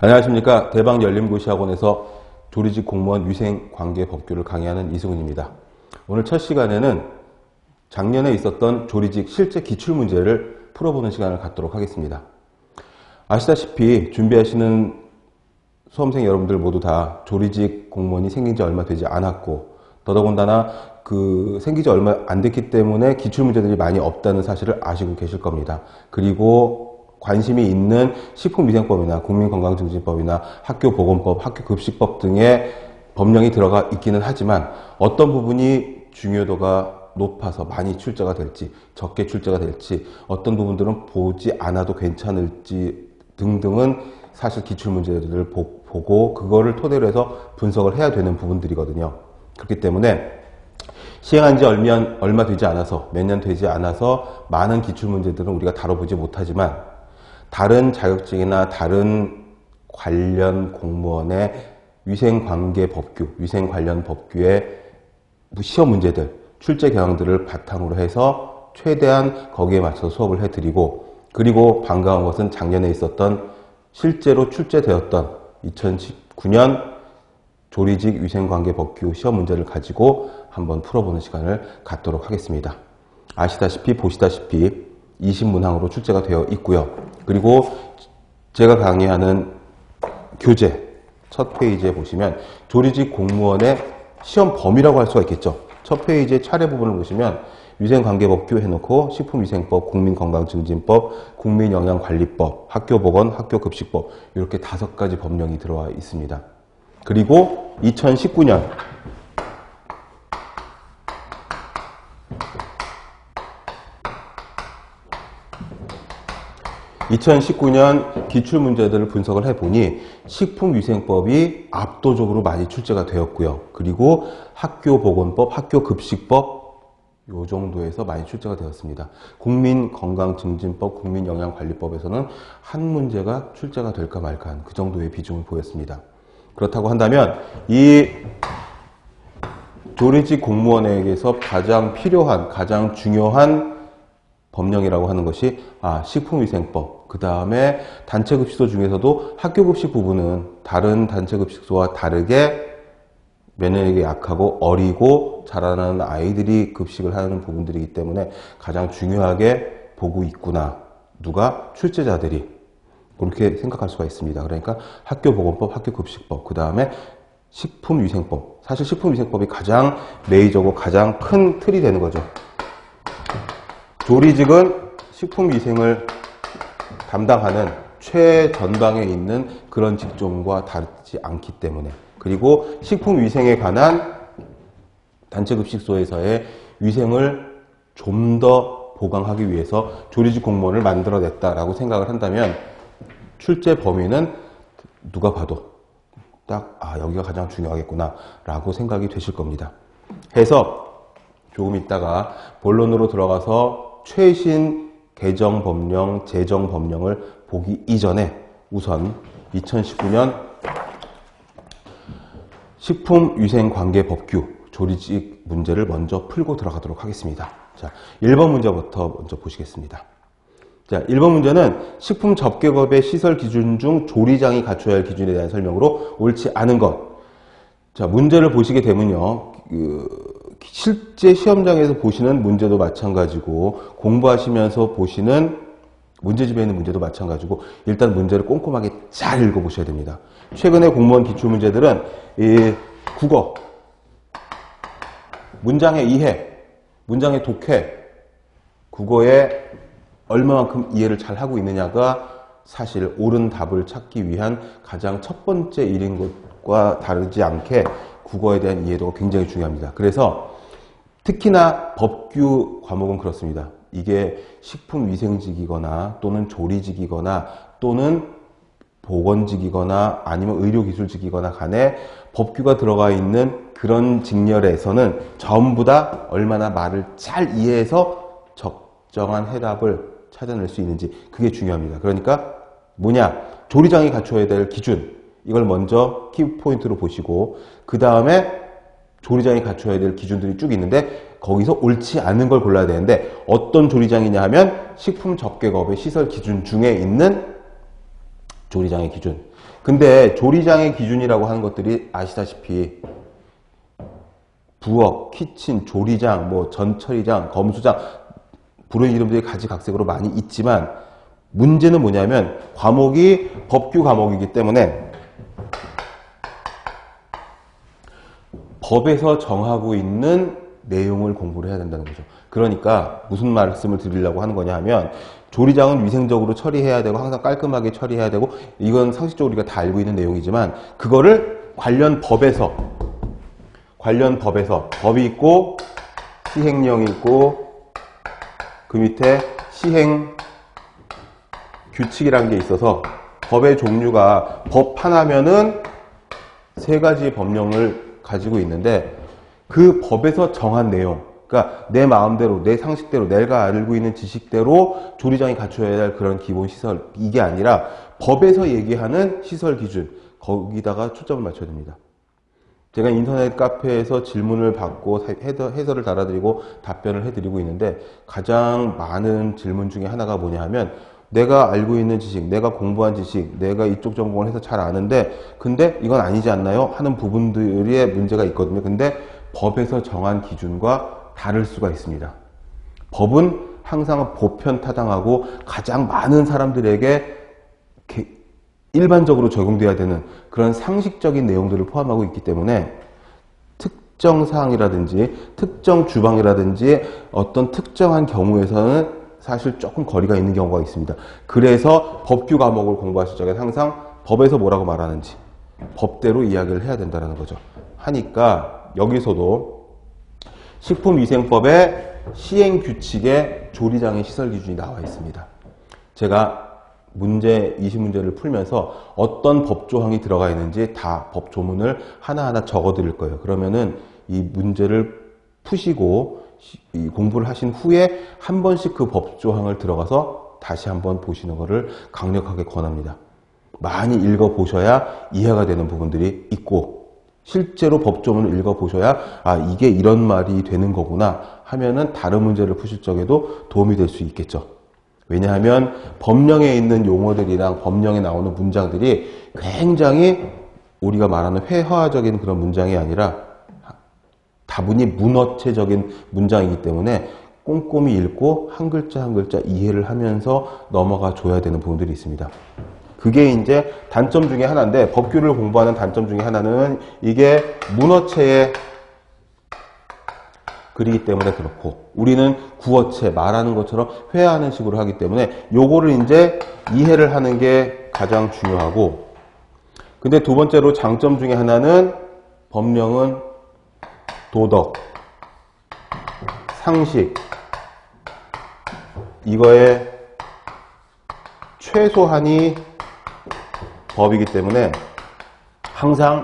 안녕하십니까. 대방열림고시학원에서 조리직 공무원 위생관계법규를 강의하는 이승훈입니다. 오늘 첫 시간에는 작년에 있었던 조리직 실제 기출문제를 풀어보는 시간을 갖도록 하겠습니다. 아시다시피 준비하시는 수험생 여러분들 모두 다 조리직 공무원이 생긴 지 얼마 되지 않았고, 더더군다나 생긴 지 얼마 안 됐기 때문에 기출문제들이 많이 없다는 사실을 아시고 계실 겁니다. 그리고 관심이 있는 식품위생법이나 국민건강증진법이나 학교보건법, 학교급식법 등의 법령이 들어가 있기는 하지만 어떤 부분이 중요도가 높아서 많이 출제가 될지, 적게 출제가 될지, 어떤 부분들은 보지 않아도 괜찮을지 등등은 사실 기출문제들을 보고 그거를 토대로 해서 분석을 해야 되는 부분들이거든요. 그렇기 때문에 시행한 지 얼마 되지 않아서, 몇 년 되지 않아서 많은 기출문제들은 우리가 다뤄보지 못하지만 다른 자격증이나 다른 관련 공무원의 위생관계법규, 위생 관련 법규의 시험 문제들, 출제 경향들을 바탕으로 해서 최대한 거기에 맞춰서 수업을 해드리고, 그리고 반가운 것은 작년에 있었던 실제로 출제되었던 2019년 조리직 위생관계법규 시험 문제를 가지고 한번 풀어보는 시간을 갖도록 하겠습니다. 아시다시피 보시다시피 20문항으로 출제가 되어 있고요. 그리고 제가 강의하는 교재 첫 페이지에 보시면 조리직 공무원의 시험 범위라고 할 수가 있겠죠. 첫 페이지의 차례 부분을 보시면 위생관계법규 해놓고 식품위생법, 국민건강증진법, 국민영양관리법, 학교보건, 학교급식법 이렇게 5가지 법령이 들어와 있습니다. 그리고 2019년 기출문제들을 분석을 해보니 식품위생법이 압도적으로 많이 출제가 되었고요. 그리고 학교보건법, 학교급식법 요 정도에서 많이 출제가 되었습니다. 국민건강증진법, 국민영양관리법에서는 한 문제가 출제가 될까 말까 그 정도의 비중을 보였습니다. 그렇다고 한다면 이 조리직 공무원에게서 가장 필요한, 가장 중요한 법령이라고 하는 것이 식품위생법, 그 다음에 단체급식소 중에서도 학교급식 부분은 다른 단체급식소와 다르게 면역력이 약하고 어리고 자라나는 아이들이 급식을 하는 부분들이기 때문에 가장 중요하게 보고 있구나. 누가? 출제자들이. 그렇게 생각할 수가 있습니다. 그러니까 학교보건법, 학교급식법, 그 다음에 식품위생법. 사실 식품위생법이 가장 메이저고 가장 큰 틀이 되는 거죠. 조리직은 식품위생을 담당하는 최전방에 있는 그런 직종과 다르지 않기 때문에, 그리고 식품위생에 관한 단체급식소에서의 위생을 좀 더 보강하기 위해서 조리직 공무원을 만들어냈다라고 생각을 한다면 출제 범위는 누가 봐도 딱 여기가 가장 중요하겠구나 라고 생각이 되실 겁니다. 해서 조금 있다가 본론으로 들어가서 최신 개정 법령, 제정 법령을 보기 이전에 우선 2019년 식품위생관계법규 조리직 문제를 먼저 풀고 들어가도록 하겠습니다. 자, 1번 문제부터 먼저 보시겠습니다. 자, 1번 문제는 식품접객업의 시설 기준 중 조리장이 갖춰야 할 기준에 대한 설명으로 옳지 않은 것. 자, 문제를 보시게 되면요. 실제 시험장에서 보시는 문제도 마찬가지고 공부하시면서 보시는 문제집에 있는 문제도 마찬가지고 일단 문제를 꼼꼼하게 잘 읽어보셔야 됩니다. 최근에 공무원 기출문제들은 국어, 문장의 이해, 문장의 독해, 국어에 얼마만큼 이해를 잘 하고 있느냐가 사실 옳은 답을 찾기 위한 가장 첫 번째 일인 것과 다르지 않게 국어에 대한 이해도가 굉장히 중요합니다. 그래서 특히나 법규 과목은 그렇습니다. 이게 식품위생직이거나 또는 조리직이거나 또는 보건직이거나 아니면 의료기술직이거나 간에 법규가 들어가 있는 그런 직렬에서는 전부 다 얼마나 말을 잘 이해해서 적정한 해답을 찾아낼 수 있는지 그게 중요합니다. 그러니까 뭐냐? 조리장이 갖춰야 될 기준, 이걸 먼저 키포인트로 보시고 그 다음에 조리장이 갖춰야 될 기준들이 쭉 있는데 거기서 옳지 않은 걸 골라야 되는데 어떤 조리장이냐 하면 식품접객업의 시설 기준 중에 있는 조리장의 기준. 근데 조리장의 기준이라고 하는 것들이 아시다시피 부엌, 키친, 조리장, 뭐 전처리장, 검수장 부르는 이름들이 가지각색으로 많이 있지만 문제는 뭐냐면 과목이 법규 과목이기 때문에 법에서 정하고 있는 내용을 공부를 해야 된다는 거죠. 그러니까 무슨 말씀을 드리려고 하는 거냐 하면 조리장은 위생적으로 처리해야 되고 항상 깔끔하게 처리해야 되고 이건 상식적으로 우리가 다 알고 있는 내용이지만 그거를 관련 법에서 법이 있고 시행령이 있고 그 밑에 시행 규칙이라는 게 있어서 법의 종류가 법 하나면은 세 가지 법령을 가지고 있는데 그 법에서 정한 내용, 그러니까 내 마음대로, 내 상식대로, 내가 알고 있는 지식대로 조리장이 갖춰야 할 그런 기본 시설, 이게 아니라 법에서 얘기하는 시설 기준, 거기다가 초점을 맞춰야 됩니다. 제가 인터넷 카페에서 질문을 받고 해설을 달아드리고 답변을 해드리고 있는데 가장 많은 질문 중에 하나가 뭐냐 하면 내가 알고 있는 지식, 내가 공부한 지식, 내가 이쪽 전공을 해서 잘 아는데 근데 이건 아니지 않나요? 하는 부분들의 문제가 있거든요. 근데 법에서 정한 기준과 다를 수가 있습니다. 법은 항상 보편타당하고 가장 많은 사람들에게 일반적으로 적용돼야 되는 그런 상식적인 내용들을 포함하고 있기 때문에 특정 사항이라든지 특정 주방이라든지 어떤 특정한 경우에서는 사실 조금 거리가 있는 경우가 있습니다. 그래서 법규 과목을 공부하실 적에 항상 법에서 뭐라고 말하는지 법대로 이야기를 해야 된다는 거죠. 하니까 여기서도 식품위생법의 시행규칙에 조리장의 시설기준이 나와 있습니다. 제가 20문제를 풀면서 어떤 법조항이 들어가 있는지 다 법조문을 하나하나 적어 드릴 거예요. 그러면은 이 문제를 푸시고 공부를 하신 후에 한 번씩 그 법조항을 들어가서 다시 한번 보시는 것을 강력하게 권합니다. 많이 읽어보셔야 이해가 되는 부분들이 있고 실제로 법조문을 읽어보셔야 아 이게 이런 말이 되는 거구나 하면은 다른 문제를 푸실 적에도 도움이 될 수 있겠죠. 왜냐하면 법령에 있는 용어들이랑 법령에 나오는 문장들이 굉장히 우리가 말하는 회화적인 그런 문장이 아니라 다분히 문어체적인 문장이기 때문에 꼼꼼히 읽고 한 글자 한 글자 이해를 하면서 넘어가 줘야 되는 부분들이 있습니다. 그게 이제 단점 중에 하나인데 법규를 공부하는 단점 중에 하나는 이게 문어체의 글이기 때문에 그렇고 우리는 구어체 말하는 것처럼 회화하는 식으로 하기 때문에 요거를 이제 이해를 하는 게 가장 중요하고 근데 두 번째로 장점 중에 하나는 법령은 도덕, 상식 이거에 최소한이 법이기 때문에 항상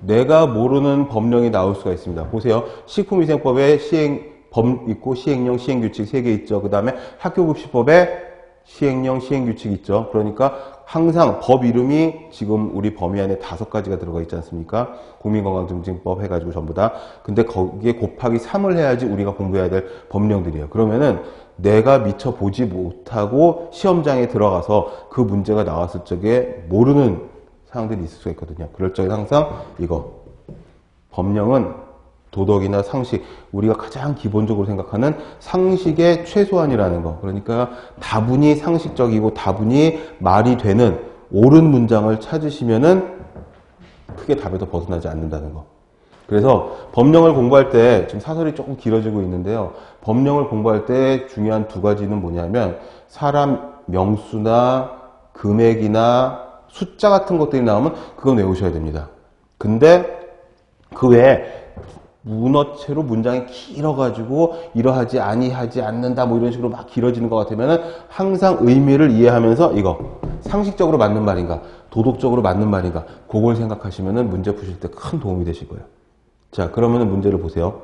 내가 모르는 법령이 나올 수가 있습니다. 보세요. 식품위생법에 법 있고 시행령, 시행규칙 3개 있죠. 그 다음에 학교급식법에 시행령, 시행규칙 있죠. 그러니까 항상 법 이름이 지금 우리 범위 안에 5가지가 들어가 있지 않습니까? 국민건강증진법 해가지고 전부 다. 근데 거기에 곱하기 3을 해야지 우리가 공부해야 될 법령들이에요. 그러면은 내가 미처 보지 못하고 시험장에 들어가서 그 문제가 나왔을 적에 모르는 사항들이 있을 수가 있거든요. 그럴 적에 항상 이거 법령은 도덕이나 상식 우리가 가장 기본적으로 생각하는 상식의 최소한이라는 거 그러니까 다분히 상식적이고 다분히 말이 되는 옳은 문장을 찾으시면은 크게 답에서 벗어나지 않는다는 거 그래서 법령을 공부할 때 지금 사설이 조금 길어지고 있는데요. 법령을 공부할 때 중요한 2가지는 뭐냐면 사람 명수나 금액이나 숫자 같은 것들이 나오면 그건 외우셔야 됩니다. 근데 그 외에 문어체로 문장이 길어가지고 이러하지 아니하지 않는다 뭐 이런 식으로 막 길어지는 것 같으면은 항상 의미를 이해하면서 이거 상식적으로 맞는 말인가 도덕적으로 맞는 말인가 그걸 생각하시면은 문제 푸실 때 큰 도움이 되실 거예요. 자 그러면은 문제를 보세요.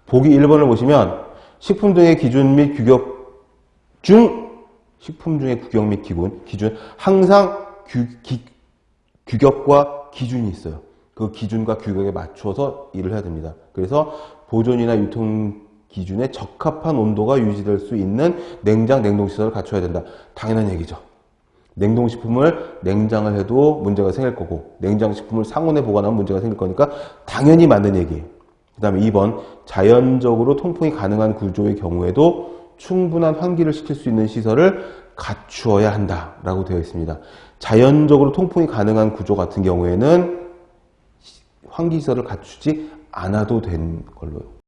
보기 1번을 보시면 식품 등의 기준 및 규격 중 식품 중의 규격 및 기준 항상 규격과 기준이 있어요. 그 기준과 규격에 맞춰서 일을 해야 됩니다. 그래서 보존이나 유통 기준에 적합한 온도가 유지될 수 있는 냉장, 냉동시설을 갖춰야 된다. 당연한 얘기죠. 냉동식품을 냉장을 해도 문제가 생길 거고 냉장식품을 상온에 보관하면 문제가 생길 거니까 당연히 맞는 얘기예요. 그 다음에 2번 자연적으로 통풍이 가능한 구조의 경우에도 충분한 환기를 시킬 수 있는 시설을 갖추어야 한다라고 되어 있습니다. 자연적으로 통풍이 가능한 구조 같은 경우에는 환기시설을 갖추지 않아도 된 걸로